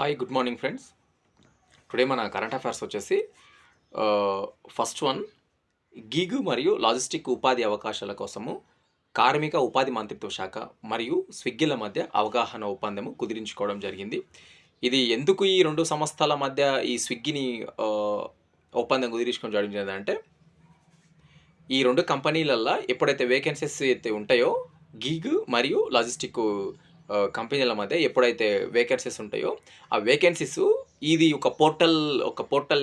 Hi good morning friends. Today మన current affairs వచ్చేసి first one, gig మరియు logistic ఉపాధి అవకాశాల కోసము కార్మిక ఉపాధి మంత్రిత్వ శాఖ మరియు స్విగ్గీల మధ్య అవగాహన ఒప్పందము కుదిరించుకోవడం జరిగింది. ఇది ఎందుకు ఈ రెండు సంస్థల మధ్య ఈ స్విగ్గీని ఒప్పందం కుదిరించుకోవడం జరిగిందంటే, ఈ రెండు కంపెనీలల్లో ఎప్పుడైతే వేకెన్సీస్ అయితే ఉంటాయో, గిగ్ మరియు లాజిస్టిక్ కంపెనీల మధ్య ఎప్పుడైతే వేకెన్సీస్ ఉంటాయో, ఆ వేకెన్సీస్ ఇది ఒక పోర్టల్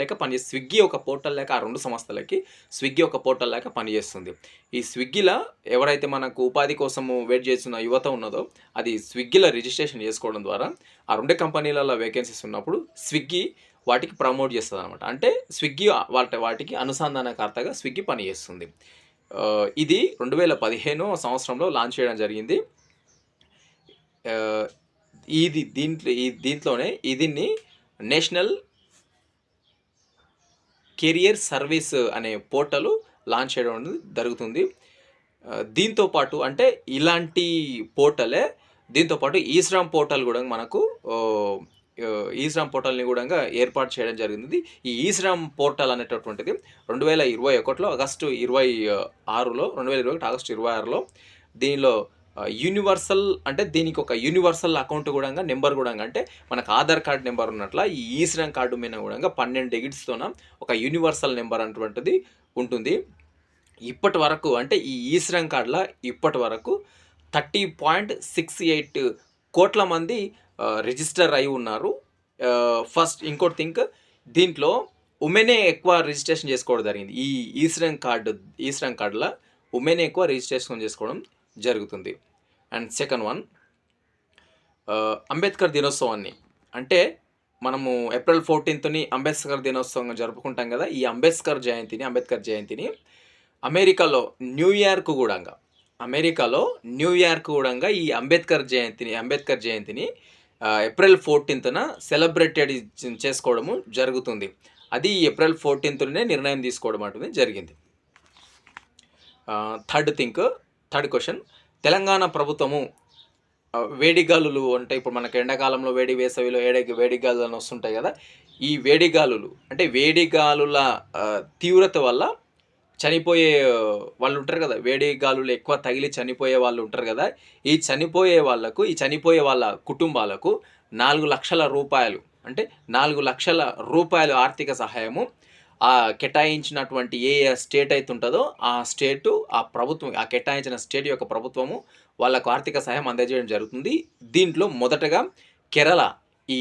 లేక పనిచేస్తుంది. స్విగ్గీ ఒక పోర్టల్ లేక ఆ రెండు సంస్థలకి స్విగ్గీ ఒక పోర్టల్ లేక పనిచేస్తుంది. ఈ స్విగ్గీలో ఎవరైతే మనకు ఉపాధి కోసము వెయిట్ చేస్తున్న యువత ఉన్నదో, అది స్విగ్గీలో రిజిస్ట్రేషన్ చేసుకోవడం ద్వారా ఆ రెండు కంపెనీలలో వేకెన్సీస్ ఉన్నప్పుడు స్విగ్గీ వాటికి ప్రమోట్ చేస్తుంది అనమాట. అంటే స్విగ్గీ వాటికి అనుసంధానకర్తగా స్విగ్గీ పనిచేస్తుంది. ఇది 2015 సంవత్సరంలో లాంచ్ చేయడం జరిగింది. దీంట్లోనే దీన్ని నేషనల్ కెరియర్ సర్వీస్ అనే పోర్టల్ లాంచ్ చేయడం అనేది జరుగుతుంది. దీంతోపాటు అంటే ఇలాంటి పోర్టలే దీంతోపాటు ఈశ్రామ్ పోర్టల్ కూడా మనకు ఈశ్రామ్ పోర్టల్ని కూడా ఏర్పాటు చేయడం జరిగింది. ఈ ఈశ్రామ్ పోర్టల్ అనేటటువంటిది 2021 ఆగస్టు 26లో దీనిలో యూనివర్సల్ అంటే దీనికి ఒక యూనివర్సల్ అకౌంట్ కూడా నెంబర్ కూడా అంటే మనకు ఆధార్ కార్డ్ నెంబర్ ఉన్నట్ల ఈ ఈశ్రామ్ కార్డు మీద కూడా 12 డిజిట్స్తోన ఒక యూనివర్సల్ నెంబర్ అటువంటిది ఉంటుంది. ఇప్పటి వరకు అంటే ఈ ఈశ్రామ్ కార్డులో ఇప్పటి వరకు 30.68 కోట్ల మంది రిజిస్టర్ అయి ఉన్నారు. ఫస్ట్ ఇంకోటి థింక్, దీంట్లో ఉమెనే ఎక్కువ రిజిస్ట్రేషన్ చేసుకోవడం జరిగింది. ఈ ఈశ్రామ్ కార్డులో ఉమెనే ఎక్కువ రిజిస్ట్రేషన్ చేసుకోవడం జరుగుతుంది. అండ్ సెకండ్ వన్, అంబేద్కర్ దినోత్సవాన్ని అంటే మనము ఏప్రిల్ 14ని అంబేద్కర్ దినోత్సవంగా జరుపుకుంటాం కదా. ఈ అంబేద్కర్ జయంతిని అమెరికాలో న్యూయార్క్ కూడా ఈ అంబేద్కర్ జయంతిని ఏప్రిల్ 14న సెలబ్రేటెడ్ చేసుకోవడము జరుగుతుంది. అది ఏప్రిల్ 14నే నిర్ణయం తీసుకోవడం అంటే జరిగింది. థర్డ్ క్వశ్చన్, తెలంగాణ ప్రభుత్వము వేడిగాలులు అంటే ఇప్పుడు మనకు ఎండాకాలంలో వేసవిలో వేడిగాలులు అని వస్తుంటాయి కదా. ఈ వేడిగాలుల తీవ్రత వల్ల చనిపోయే వాళ్ళు ఉంటారు కదా, వేడిగాలులు ఎక్కువ తగిలి చనిపోయే వాళ్ళు ఉంటారు కదా. ఈ చనిపోయే వాళ్ళ కుటుంబాలకు 4 లక్షల రూపాయలు అంటే 4 లక్షల రూపాయలు ఆర్థిక సహాయము కేటాయించినటువంటి ఏ స్టేట్ అయితే ఉంటుందో ఆ ప్రభుత్వం, ఆ కేటాయించిన స్టేట్ యొక్క ప్రభుత్వము వాళ్ళకు ఆర్థిక సహాయం అందజేయడం జరుగుతుంది. దీంట్లో మొదటగా కేరళ ఈ